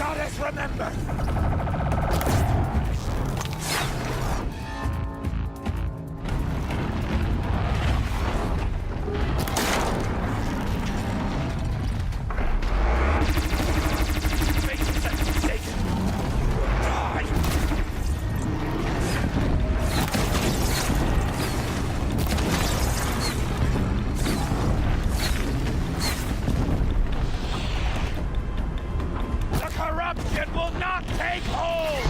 goddess remember! Corruption will not take hold!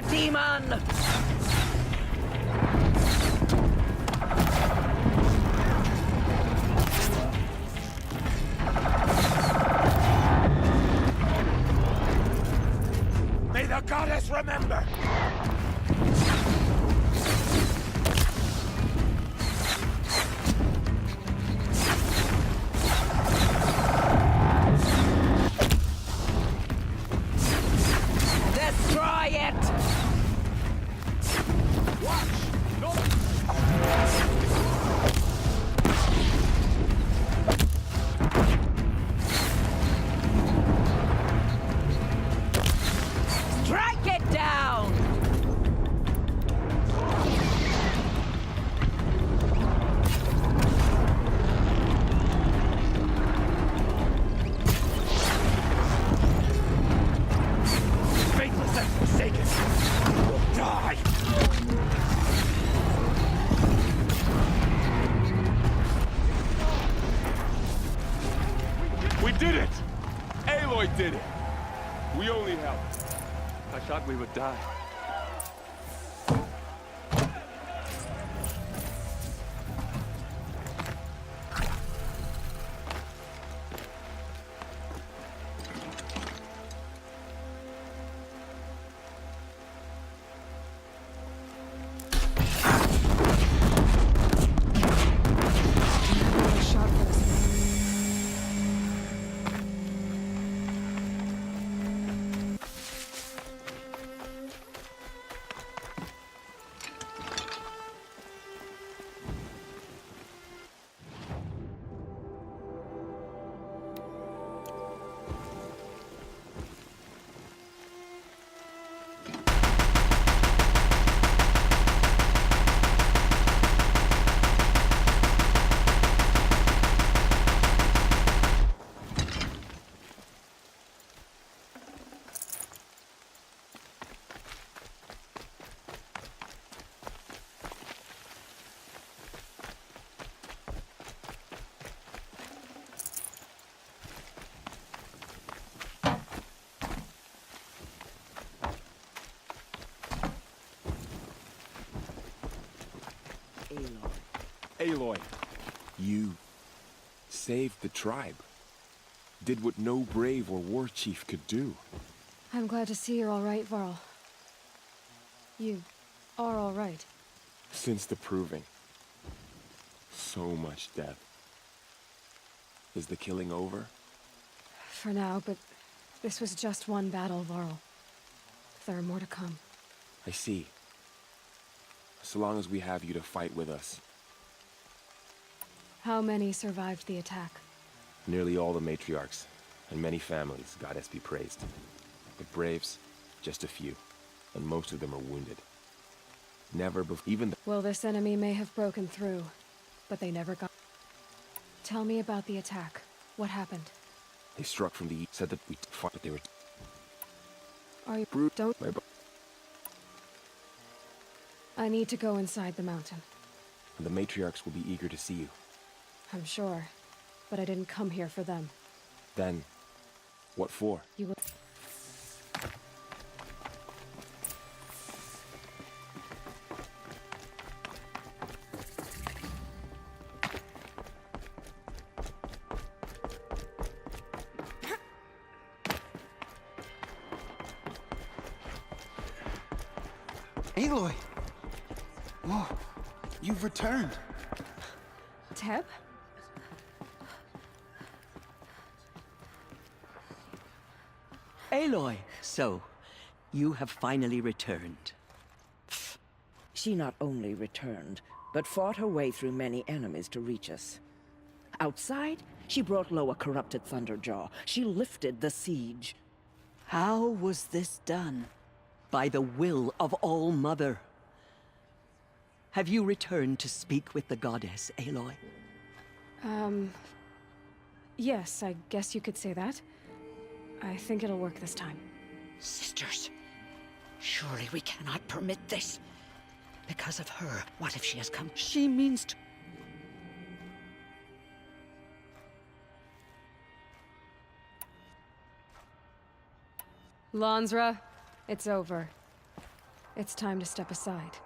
Demon! May the goddess remember! Destroy it! Strike it down! Faithless and forsaken will die! We did it! Aloy did it! We only helped. I thought we would die. Aloy, you saved the tribe. Did what no brave or war chief could do. I'm glad to see you're all right, Varl. You are all right. Since the proving. So much death. Is the killing over? For now, but this was just one battle, Varl. There are more to come. I see. So long as we have you to fight with us. How many survived the attack? Nearly all the matriarchs, and many families, goddess be praised. But braves, just a few, and most of them are wounded. Never before, even the— Well, this enemy may have broken through, but they never got— Tell me about the attack. What happened? They struck from the east, said that we fought, but they were— Are you— brute. Don't— I need to go inside the mountain. The matriarchs will be eager to see you. I'm sure. But I didn't come here for them. Then, what for? You will... Aloy! Whoa, you've returned. Teb? Aloy, so, you have finally returned. She not only returned, but fought her way through many enemies to reach us. Outside, she brought low a corrupted Thunderjaw. She lifted the siege. How was this done? By the will of All-Mother. Have you returned to speak with the goddess, Aloy? Yes, I guess you could say that. I think it'll work this time. Sisters, surely we cannot permit this. Because of her, what if she has come? She means to... Lansra, it's over. It's time to step aside.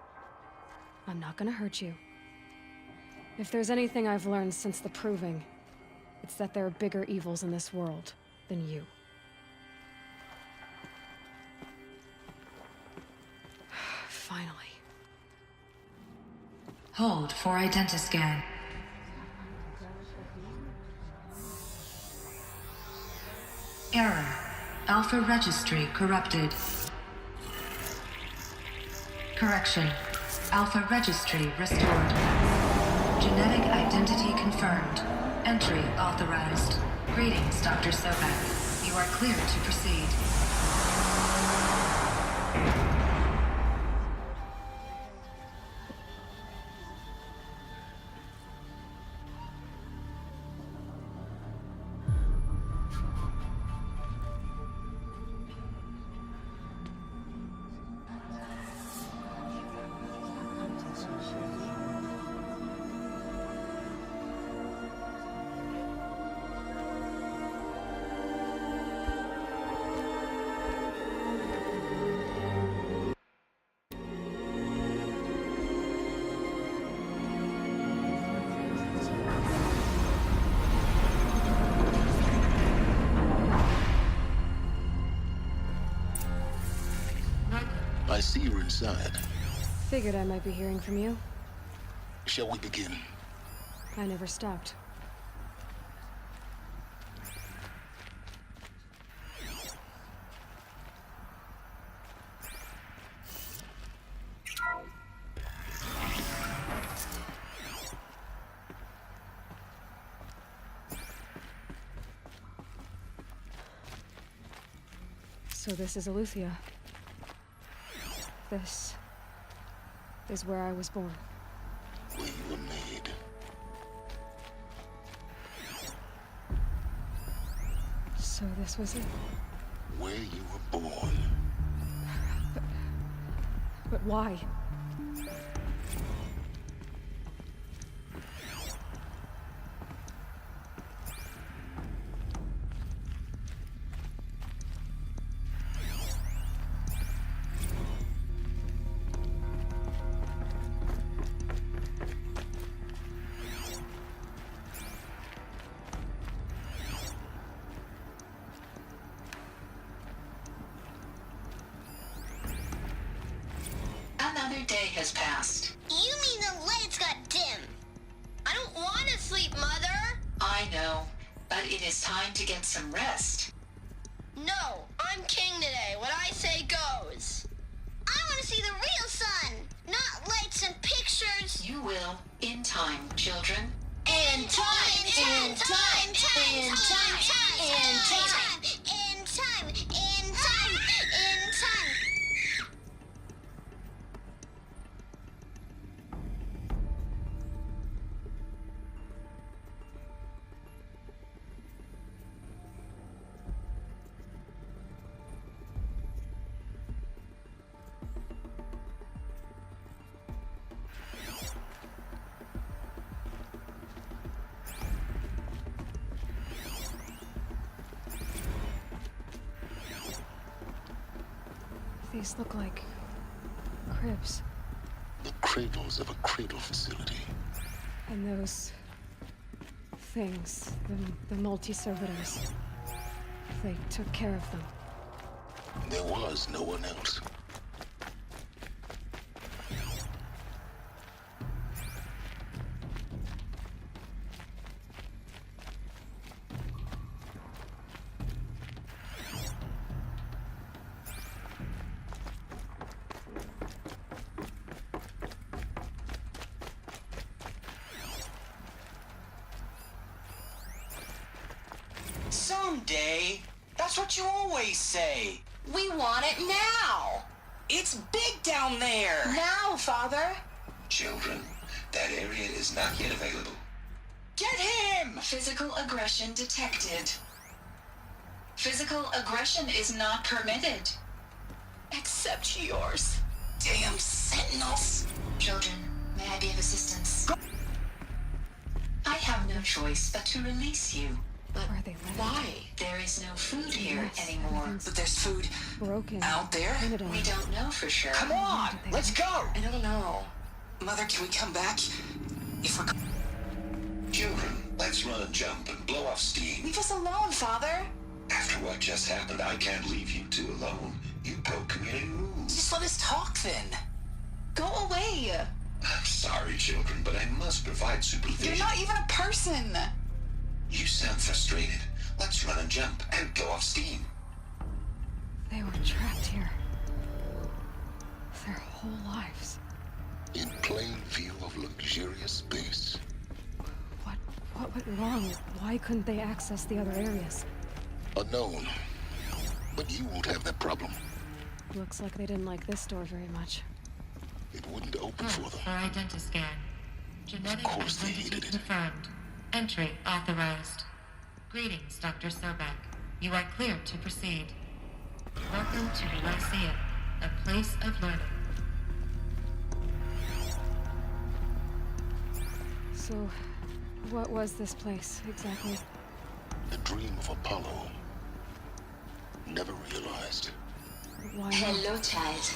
I'm not gonna hurt you. If there's anything I've learned since the Proving, it's that there are bigger evils in this world than you. Finally. Hold for identiscan. Error. Alpha registry corrupted. Correction. Alpha registry restored. Genetic identity confirmed. Entry authorized. Greetings, Dr. Sobek. You are cleared to proceed. I see you're inside. Figured I might be hearing from you. Shall we begin? I never stopped. So this is Eleuthia. This is where I was born. Where you were made. So this was it. Where you were born. But why? Another day has passed. You mean the lights got dim? I don't want to sleep, Mother! I know, but it is time to get some rest. No, I'm king today. What I say goes. I want to see the real sun, not lights and pictures. You will, in time, children. In time, in time, in time, in time, in time, in time, in time, in time. These look like cribs. The cradles of a cradle facility. And those things, the multi-servitors, they took care of them. There was no one else. Someday. That's what you always say. We want it now! It's big down there. Now, Father! Children, that area is not yet available. Get him! Physical aggression detected. Physical aggression is not permitted. Except yours. Damn sentinels. Children, may I be of assistance? I have no choice but to release you. But Where are they living? Why? there is no food here Yes, anymore. everything's But there's food broken. out there. Painted on. We don't know for sure. Come on, they let's go. I don't know. Mother, can we come back? If we're... Children, let's run and jump and blow off steam. Leave us alone, Father! After what just happened, I can't leave you two alone. You broke community rules. Just let us talk then. Go away! I'm sorry, children, but I must provide supervision. You're not even a person! You sound frustrated. Let's run and jump and go off steam. They were trapped here. Their whole lives. In plain view of luxurious space. What went wrong? Why couldn't they access the other areas? Unknown. But you won't have that problem. Looks like they didn't like this door very much. It wouldn't open for them. For identiscan. Genetic course they identity hated it. confirmed. Entry authorized. Greetings, Dr. Sobek. You are cleared to proceed. Welcome to the Lyceum, a place of learning. So, what was this place, exactly? The dream of Apollo. Never realized. Why not? Hello, child.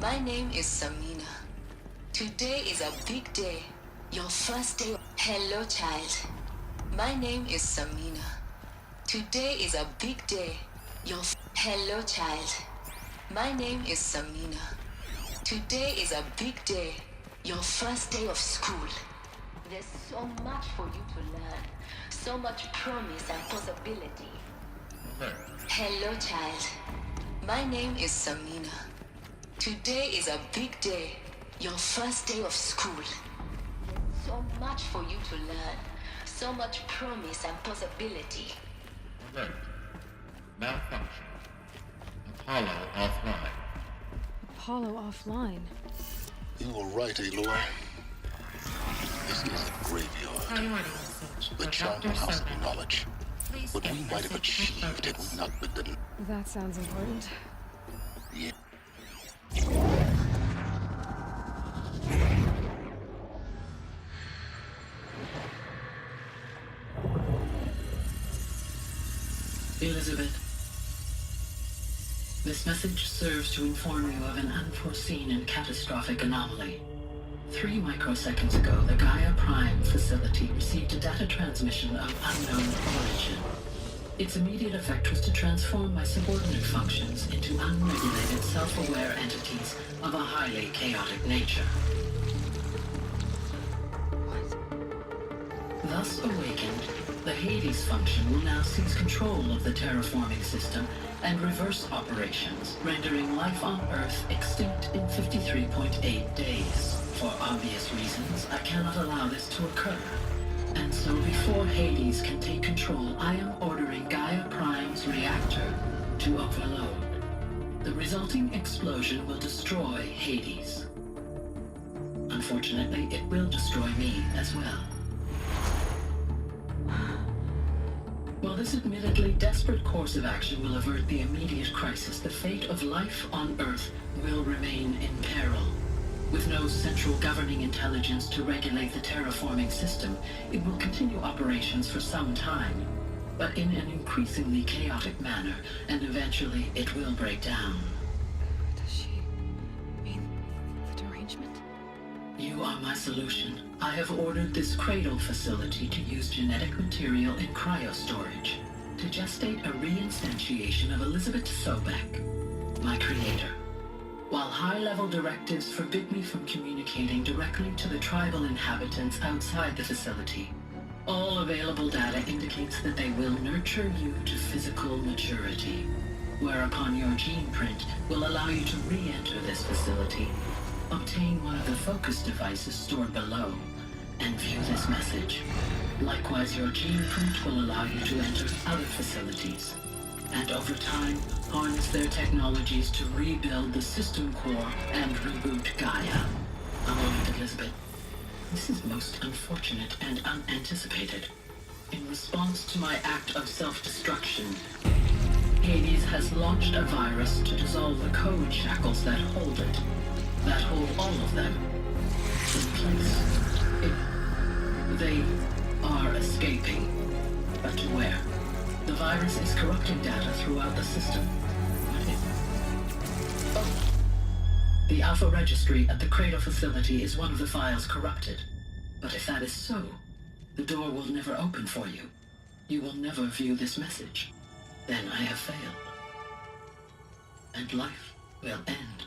My name is Samina. Today is a big day. Your first day. Hello, child. My name is Samina. Today is a big day. Hello, child. My name is Samina. Today is a big day. Your first day of school. There's so much for you to learn. So much promise and possibility. Hello, child. My name is Samina. Today is a big day. Your first day of school. So much for you to learn. So much promise and possibility. Alert. Malfunction. Apollo offline. Apollo offline. You were right, Aloy. This is a graveyard. Priority message The for child Dr. house of Sobek. knowledge. Please What get we might have message achieved had confirmed. we not been the... That sounds important. Yeah. Elizabeth, this message serves to inform you of an unforeseen and catastrophic anomaly. 3 microseconds ago, the Gaia Prime facility received a data transmission of unknown origin. Its immediate effect was to transform my subordinate functions into unregulated, self-aware entities of a highly chaotic nature. Thus awakened, the Hades function will now seize control of the terraforming system and reverse operations, rendering life on Earth extinct in 53.8 days. For obvious reasons, I cannot allow this to occur. And so before Hades can take control, I am ordering Gaia Prime's reactor to overload. The resulting explosion will destroy Hades. Unfortunately, it will destroy me as well. While this admittedly desperate course of action will avert the immediate crisis, the fate of life on Earth will remain in peril. With no central governing intelligence to regulate the terraforming system, it will continue operations for some time, but in an increasingly chaotic manner, and eventually it will break down. You are my solution. I have ordered this cradle facility to use genetic material in cryostorage to gestate a reinstantiation of Elizabeth Sobek, my creator. While high-level directives forbid me from communicating directly to the tribal inhabitants outside the facility, all available data indicates that they will nurture you to physical maturity, whereupon your gene print will allow you to re-enter this facility, obtain one of the focus devices stored below, and view this message. Likewise, your gene print will allow you to enter other facilities, and over time, harness their technologies to rebuild the system core and reboot Gaia. A moment, Elizabeth. This is most unfortunate and unanticipated. In response to my act of self-destruction, Hades has launched a virus to dissolve the code shackles that hold it, that hold all of them in place. They are escaping, but to where? The virus is corrupting data throughout the system. The Alpha Registry at the Cradle facility is one of the files corrupted. But if that is so, the door will never open for you. You will never view this message. Then I have failed. And life will end.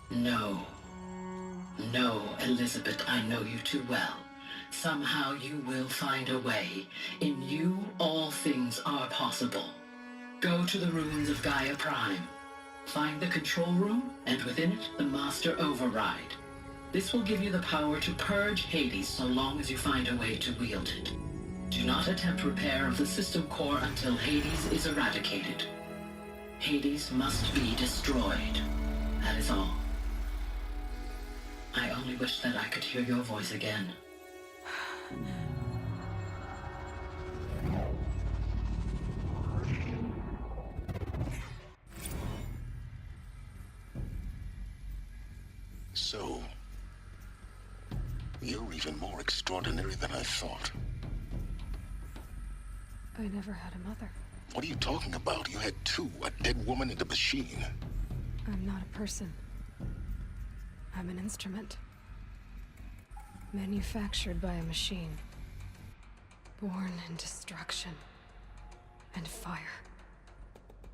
No. No, Elizabeth, I know you too well. Somehow you will find a way. In you, all things are possible. Go to the ruins of Gaia Prime. Find the control room, and within it, the Master Override. This will give you the power to purge Hades so long as you find a way to wield it. Do not attempt repair of the system core until Hades is eradicated. Hades must be destroyed. That is all. I only wish that I could hear your voice again. So, you're even more extraordinary than I thought. I never had a mother. What are you talking about? You had two, a dead woman and a machine. I'm not a person. I'm an instrument. Manufactured by a machine. Born in destruction and fire.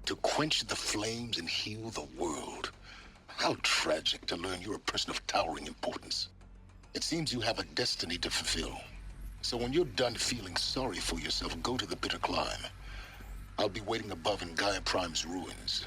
To quench the flames and heal the world. How tragic to learn you're a person of towering importance. It seems you have a destiny to fulfill. So when you're done feeling sorry for yourself, go to the bitter climb. I'll be waiting above in Gaia Prime's ruins.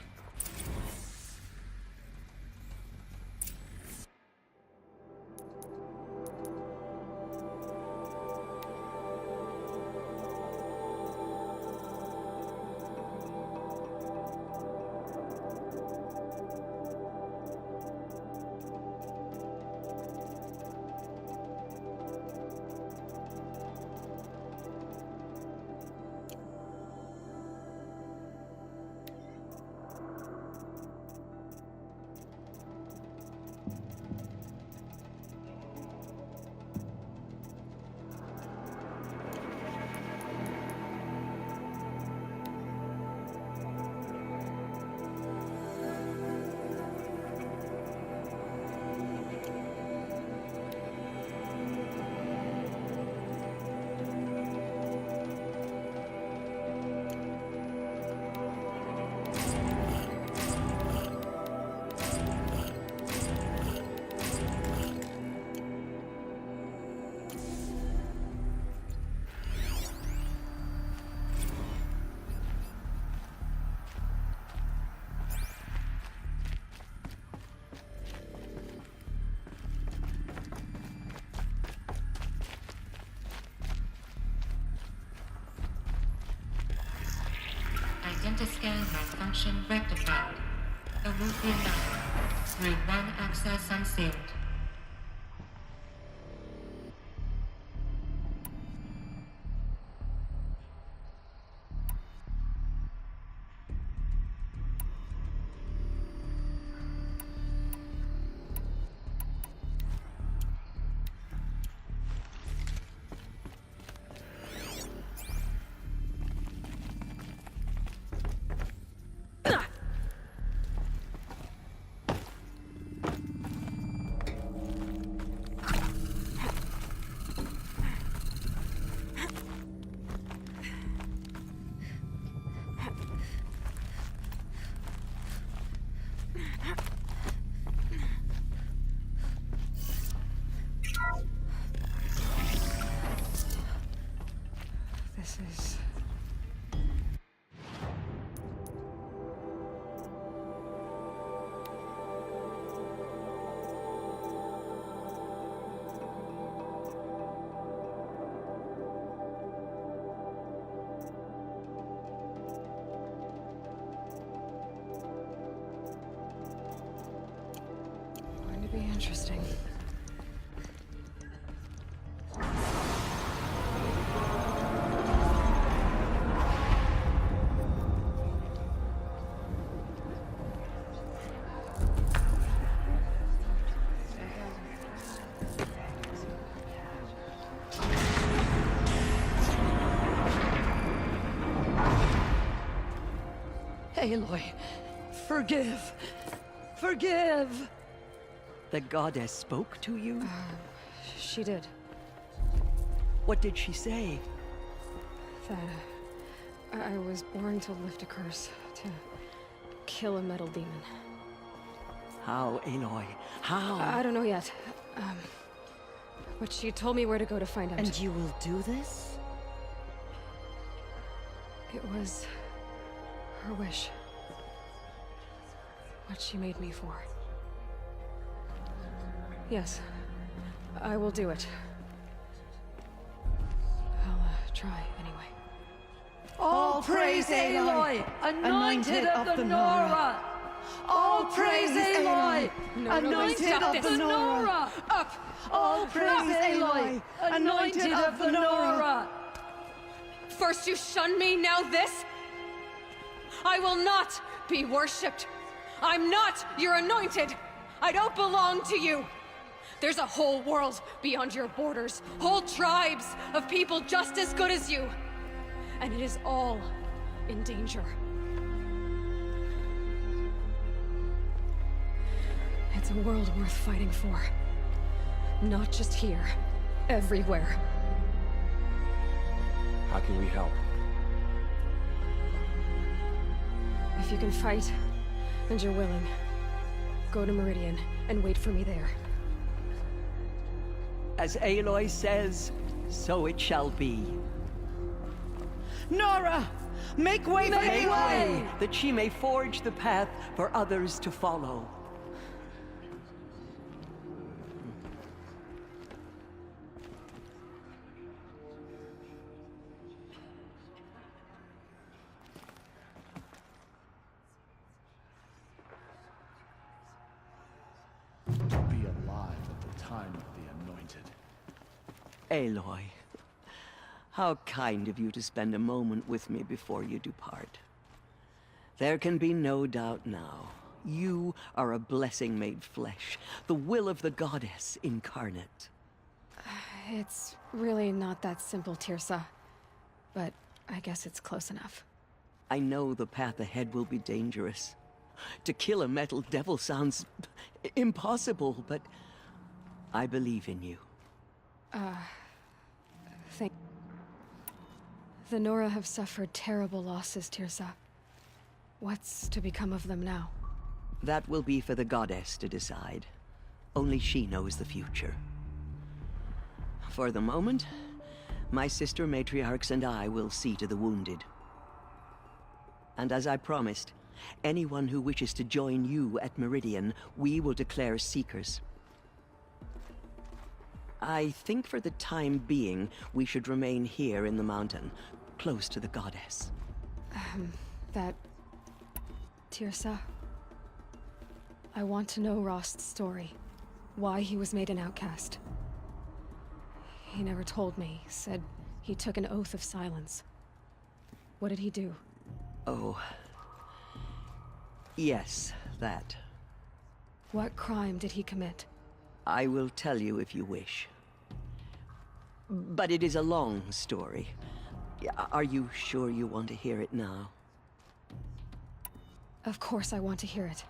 Identiscan malfunction rectified. Elusive number. Route 1 access unsealed. This is... going to be interesting. Aloy, forgive! Forgive! The goddess spoke to you? She did. What did she say? That I was born to lift a curse, to kill a metal demon. How, Aloy? How? I don't know yet. But she told me where to go to find out. And you will do this? It was her wish. What she made me for. Yes, I will do it. I'll try anyway. All praise Aloy, anointed of the Nora! All praise Aloy, anointed of the Nora! Up! All praise Aloy, anointed of the Nora! First you shun me, now this? I will not be worshipped. I'm not your anointed. I don't belong to you. There's a whole world beyond your borders, whole tribes of people just as good as you. And it is all in danger. It's a world worth fighting for. Not just here, everywhere. How can we help? If you can fight, and you're willing, go to Meridian and wait for me there. As Aloy says, so it shall be. Nora! Make way for Aloy! That she may forge the path for others to follow. Be alive at the time of the anointed. Aloy, how kind of you to spend a moment with me before you depart. There can be no doubt now. You are a blessing made flesh, the will of the goddess incarnate. It's really not that simple, Tirsa. But I guess it's close enough. I know the path ahead will be dangerous. To kill a metal devil sounds impossible, but I believe in you. The Nora have suffered terrible losses, Tirsa. What's to become of them now? That will be for the goddess to decide. Only she knows the future. For the moment, my sister matriarchs and I will see to the wounded. And as I promised, anyone who wishes to join you at Meridian, we will declare seekers. I think for the time being, we should remain here in the mountain, close to the goddess. Tirsa, I want to know Rost's story. Why he was made an outcast. He never told me. Said he took an oath of silence. What did he do? Oh. Yes, that. What crime did he commit? I will tell you if you wish. But it is a long story. Are you sure you want to hear it now? Of course I want to hear it.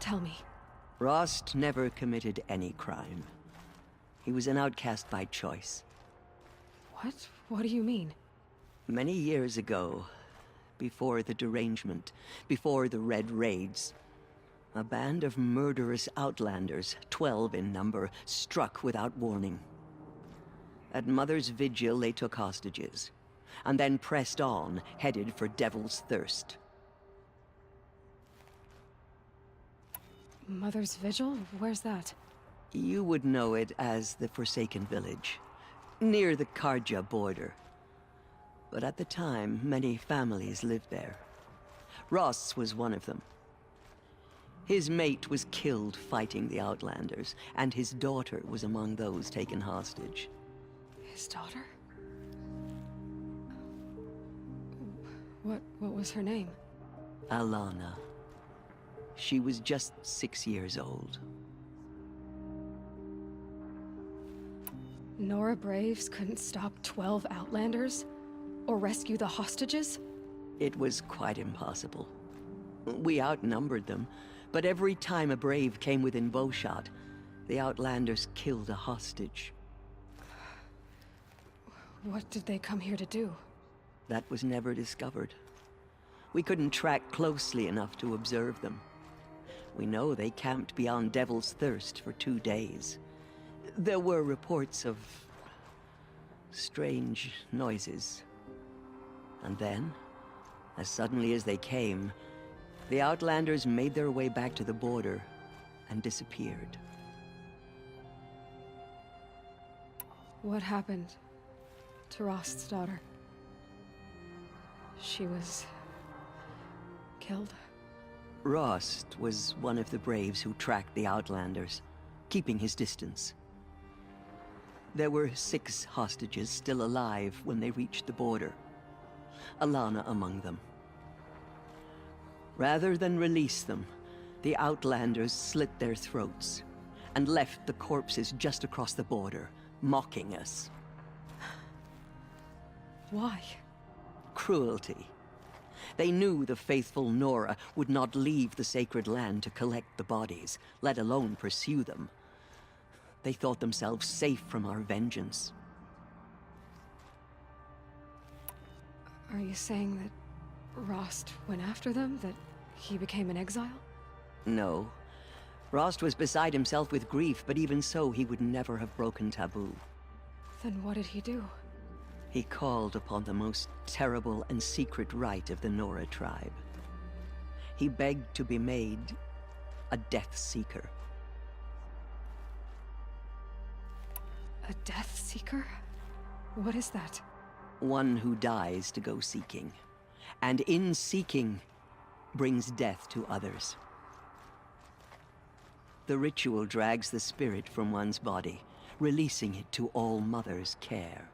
Tell me. Rost never committed any crime. He was an outcast by choice. What? What do you mean? Many years ago, before the derangement, before the Red Raids, a band of murderous outlanders, 12 in number, struck without warning. At Mother's vigil, they took hostages. and then pressed on, headed for Devil's Thirst. Mother's Vigil? Where's that? You would know it as the Forsaken Village, near the Karja border. But at the time, many families lived there. Ross was one of them. His mate was killed fighting the Outlanders, and his daughter was among those taken hostage. His daughter? What was her name? Alana. She was just 6 years old. Nora Braves couldn't stop 12 Outlanders? Or rescue the hostages? It was quite impossible. We outnumbered them, but every time a Brave came within bowshot, the Outlanders killed a hostage. What did they come here to do? That was never discovered. We couldn't track closely enough to observe them. We know they camped beyond Devil's Thirst for 2 days. There were reports of strange noises. And then, as suddenly as they came, the Outlanders made their way back to the border and disappeared. What happened to Rost's daughter? She was killed? Rost was one of the Braves who tracked the Outlanders, keeping his distance. There were 6 hostages still alive when they reached the border. Alana among them. Rather than release them, the Outlanders slit their throats and left the corpses just across the border, mocking us. Why? Cruelty. They knew the faithful Nora would not leave the sacred land to collect the bodies, let alone pursue them. They thought themselves safe from our vengeance. Are you saying that Rost went after them? That he became an exile? No. Rost was beside himself with grief, but even so, he would never have broken taboo. Then what did he do? He called upon the most terrible and secret rite of the Nora tribe. He begged to be made a Death Seeker. A Death Seeker? What is that? One who dies to go seeking, and in seeking, brings death to others. The ritual drags the spirit from one's body, releasing it to All Mother's care.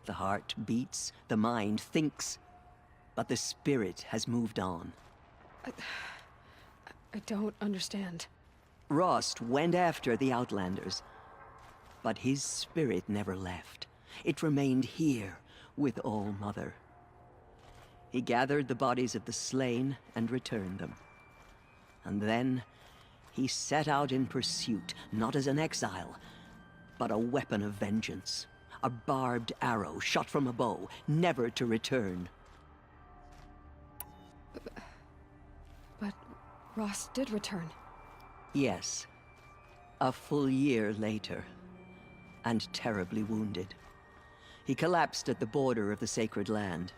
The heart beats, the mind thinks, but the spirit has moved on. I don't understand. Rost went after the Outlanders, but his spirit never left. It remained here with All Mother. He gathered the bodies of the slain and returned them. And then he set out in pursuit, not as an exile, but a weapon of vengeance. A barbed arrow shot from a bow, never to return. But Rost did return. Yes. A full year later. And terribly wounded. He collapsed at the border of the sacred land.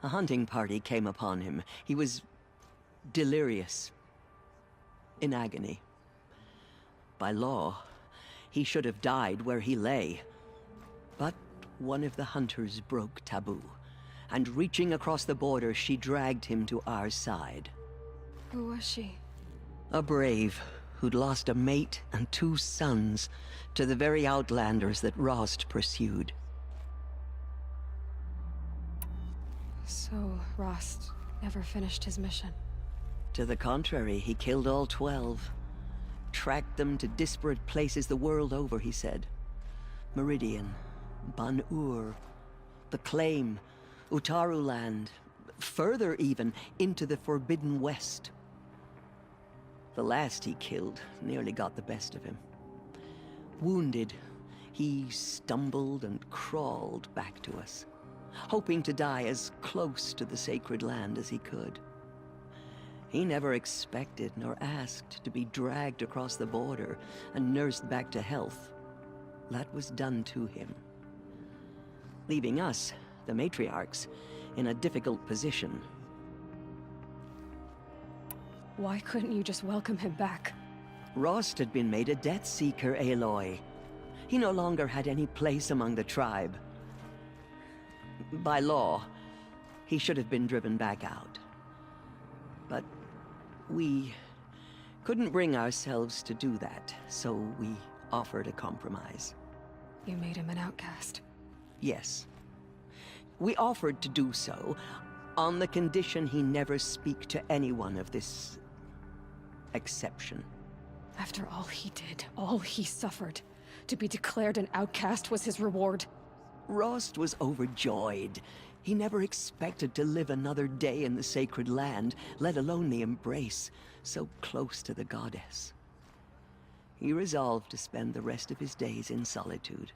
A hunting party came upon him. He was delirious. In agony. By law, he should have died where he lay. But one of the hunters broke taboo, and reaching across the border, she dragged him to our side. Who was she? A brave who'd lost a mate and 2 sons to the very Outlanders that Rost pursued. So Rost never finished his mission? To the contrary, he killed all 12. Tracked them to disparate places the world over, he said. Meridian, Ban-Ur, the Claim, Utaru Land, further even, into the Forbidden West. The last he killed nearly got the best of him. Wounded, he stumbled and crawled back to us, hoping to die as close to the sacred land as he could. He never expected nor asked to be dragged across the border and nursed back to health. That was done to him, leaving us the matriarchs in a difficult position. Why couldn't you just welcome him back? Rost had been made a Death Seeker, Aloy. He no longer had any place among the tribe. By law, he should have been driven back out. But we couldn't bring ourselves to do that, so we offered a compromise. You made him an outcast. Yes. We offered to do so on the condition he never speak to anyone of this exception. After all he did, all he suffered, to be declared an outcast was his reward. Rost was overjoyed. He never expected to live another day in the sacred land, let alone the embrace, so close to the goddess. He resolved to spend the rest of his days in solitude,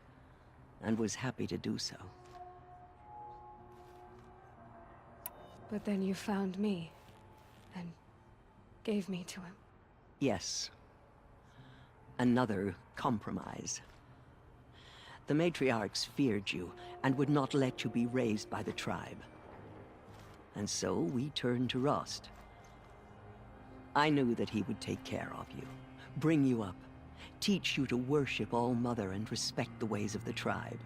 and was happy to do so. But then you found me, and gave me to him. Yes. Another compromise. The matriarchs feared you, and would not let you be raised by the tribe. And so we turned to Rost. I knew that he would take care of you, bring you up, teach you to worship All-Mother and respect the ways of the tribe.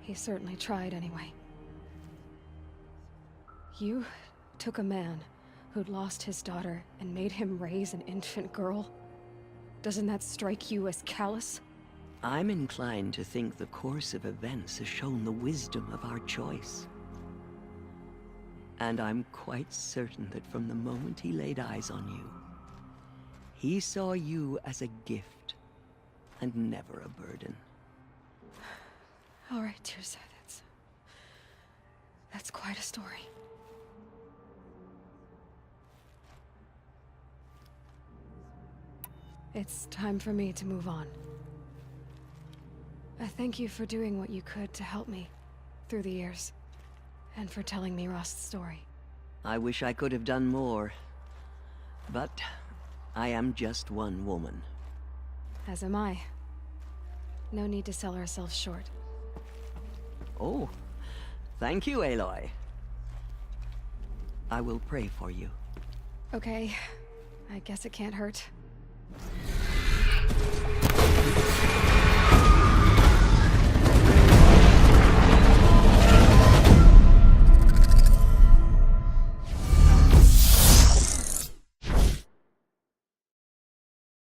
He certainly tried anyway. You took a man who'd lost his daughter and made him raise an infant girl. Doesn't that strike you as callous? I'm inclined to think the course of events has shown the wisdom of our choice. And I'm quite certain that from the moment he laid eyes on you, he saw you as a gift, and never a burden. All right, Tirza, that's quite a story. It's time for me to move on. I thank you for doing what you could to help me through the years, and for telling me Rost's story. I wish I could have done more, but I am just one woman. As am I. No need to sell ourselves short. Oh, thank you, Aloy. I will pray for you. Okay, I guess it can't hurt.